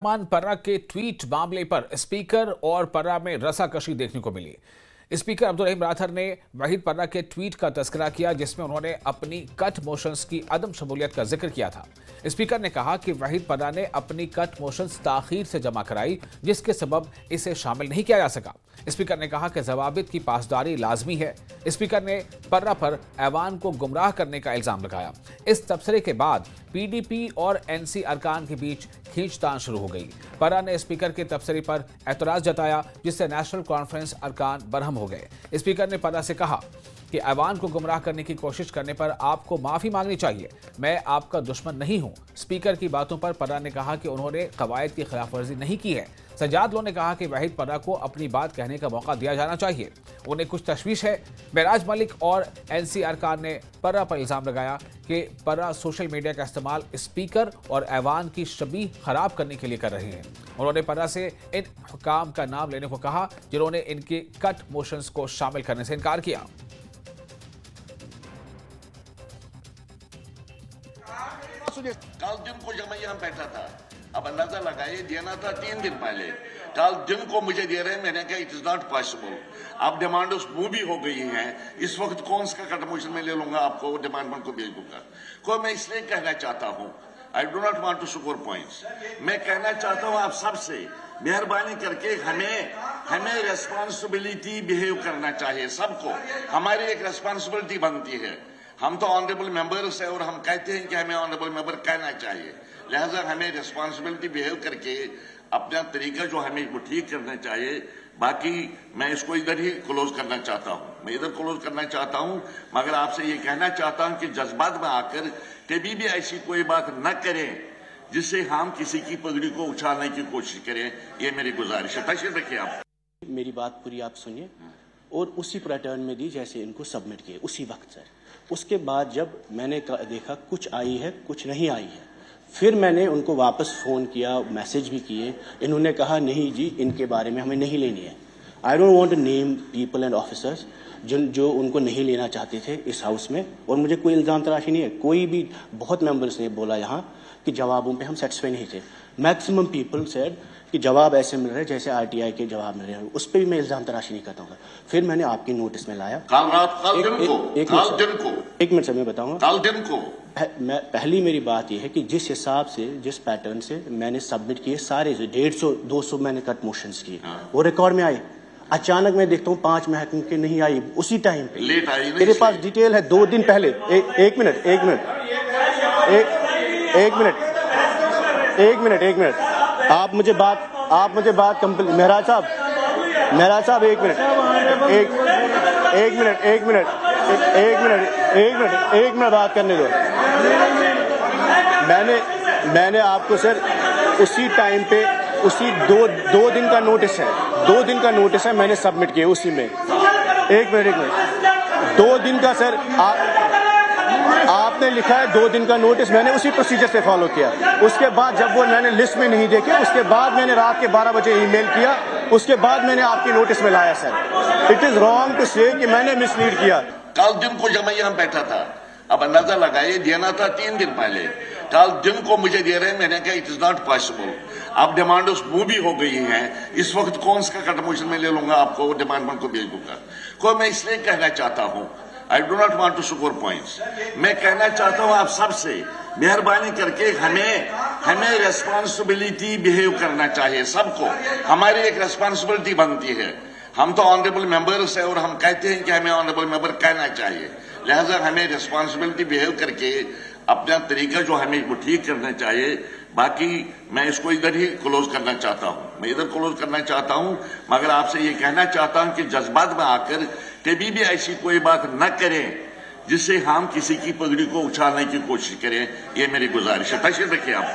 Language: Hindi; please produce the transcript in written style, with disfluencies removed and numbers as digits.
मान पर्रा के ट्वीट मामले पर स्पीकर और पर्रा में रसाकशी देखने को मिली। स्पीकर अब्दुल रहीम राठर ने वहीद पर्रा के ट्वीट का तस्करा किया जिसमें उन्होंने अपनी कट मोशंस की अदम शमूलियत का जिक्र किया था। स्पीकर ने कहा कि वहीद पर्रा ने अपनी कट मोशंस ताखीर से जमा कराई जिसके सबब इसे शामिल नहीं किया जा सका। स्पीकर ने कहा कि जवाबित की पासदारी लाजमी है। स्पीकर ने पर्रा पर ऐवान को गुमराह करने का इल्जाम लगाया। इस तबसरे के बाद पीडीपी और एनसी अरकान के बीच खींचतान शुरू हो गई। पर्रा ने स्पीकर के तबसरे पर एतराज जताया जिससे नेशनल कॉन्फ्रेंस अरकान बरहम हो गए। स्पीकर ने पर्रा से कहा कि ऐवान को गुमराह करने की कोशिश करने पर आपको माफी मांगनी चाहिए। मैं आपका दुश्मन नहीं हूं। स्पीकर की बातों पर पर्रा ने कहा कि उन्होंने कवायद की खिलाफ वर्जी नहीं की है। सज्जाद लो ने कहा कि वहीद पर्रा को अपनी बात कहने का मौका दिया जाना चाहिए। उन्हें कुछ तशवीश है। मेराज मलिक और एनसी अरकान ने पर्रा पर इल्जाम लगाया कि पर्रा सोशल मीडिया का इस्तेमाल स्पीकर और ऐवान की छवि खराब करने के लिए कर रहे हैं। उन्होंने पर्रा से इन हुक्काम का नाम लेने को कहा जिन्होंने इनके कट मोशंस को शामिल करने से इनकार किया। कल दिन को जब मैं यहाँ बैठा था, अब अंदाजा लगाइए, देना था 3 दिन पहले, कल दिन को मुझे दे रहे हैं। मैंने कहा इट इज नॉट पॉसिबल। अब डिमांड मूवी हो गई है, इस वक्त कौन सा कट मोशन में ले लूंगा, आपको डिमांड को भेज दूंगा। को मैं इसलिए कहना चाहता हूँ, I do not want to score points. मैं कहना चाहता हूँ आप सबसे, मेहरबानी करके हमें रेस्पॉन्सिबिलिटी बिहेव करना चाहिए। सबको हमारी एक रेस्पॉन्सिबिलिटी बनती है। हम तो ऑनरेबल मेंबर्स है और हम कहते हैं कि हमें ऑनरेबल मेंबर कहना चाहिए। लिहाजा हमें रिस्पॉन्सिबिलिटी बिहेव करके अपना तरीका जो हमें वो ठीक करना चाहिए। बाकी मैं इसको इधर ही क्लोज करना चाहता हूँ, मैं इधर क्लोज करना चाहता हूँ, मगर आपसे ये कहना चाहता हूँ कि जज्बात में आकर कभी भी ऐसी कोई बात न करें जिससे हम किसी की पगड़ी को उछालने की कोशिश करें। ये मेरी गुजारिश है। तशरीफ रखिए आप। मेरी बात पूरी आप सुनिए और उसी पैटर्न में दी जैसे इनको सबमिट किए उसी वक्त सर। उसके बाद जब मैंने देखा कुछ आई है कुछ नहीं आई है, फिर मैंने उनको वापस फ़ोन किया, मैसेज भी किए। इन्होंने कहा नहीं जी, इनके बारे में हमें नहीं लेनी है। I don't want to name people and officers जो उनको नहीं लेना चाहते थे इस हाउस में। और मुझे कोई इल्ज़ाम तराशी नहीं है। कोई भी बहुत मेंबर्स ने बोला यहाँ कि जवाबों पे हम सेटिस्फाई नहीं थे। मैक्सिमम पीपल सेड कि जवाब ऐसे मिल रहे जैसे आरटीआई के जवाब मिल रहे हैं। उस पर भी मैं इल्ज़ाम तराशी नहीं करता हूँ। फिर मैंने आपकी नोटिस में लाया एक मिनट से मैं बताऊंगा। मैं पहली मेरी बात यह है कि जिस हिसाब से जिस पैटर्न से मैंने सबमिट किए सारे 150-200 मैंने कट मोशंस किए, वो रिकॉर्ड में आए। अचानक मैं देखता हूँ 5 महकमे के नहीं आई, उसी टाइम पे लेट आई। मेरे पास डिटेल है 2 दिन पहले। एक मिनट आप मुझे बात कंप्लीट। मेहराज साहब एक मिनट बात करने दो। मैंने आपको सर उसी टाइम पे उसी दो दिन का नोटिस है, 2 दिन का नोटिस है मैंने सबमिट किया उसी में। एक मिनट 2 दिन का सर आपने लिखा है 2 दिन का नोटिस, मैंने उसी प्रोसीजर से फॉलो किया। उसके बाद जब वो मैंने लिस्ट में नहीं देखे, उसके बाद मैंने रात के 12 बजे ईमेल किया, उसके बाद मैंने आपकी नोटिस में लाया। Sir it is wrong to say कि मैंने मिसलीड किया। कल दिन को जब मैं यहाँ बैठा था, अब अंदाजा लगाइए, देना था 3 दिन पहले, कल दिन को मुझे दे रहे हैं। मैंने कहा इट इज नॉट पॉसिबल। अब डिमांड मूवी हो गई है, इस वक्त कौन सा कट मोशन में ले लूंगा, आपको डिमांड को भेज दूंगा। को मैं इसलिए कहना चाहता हूँ, I do not want to score points. मैं कहना चाहता हूँ आप सबसे, मेहरबानी करके हमें रेस्पॉन्सिबिलिटी बिहेव करना चाहिए। सबको हमारी एक रेस्पॉन्सिबिलिटी बनती है। हम तो ऑनरेबल मेंबर्स है और हम कहते हैं कि हमें ऑनरेबल मेंबर कहना चाहिए। लिहाजा हमें रेस्पॉन्सिबिलिटी बिहेव करके अपना तरीका जो हमें वो ठीक करना चाहिए। बाकी मैं इसको इधर ही क्लोज करना चाहता हूँ, मैं इधर क्लोज करना चाहता हूँ, मगर आपसे ये कहना चाहता हूँ कि जज्बात में आकर कभी भी ऐसी कोई बात न करें जिससे हम किसी की पगड़ी को उछालने की कोशिश करें। ये मेरी गुजारिश है। तशरीफ रखिए आप।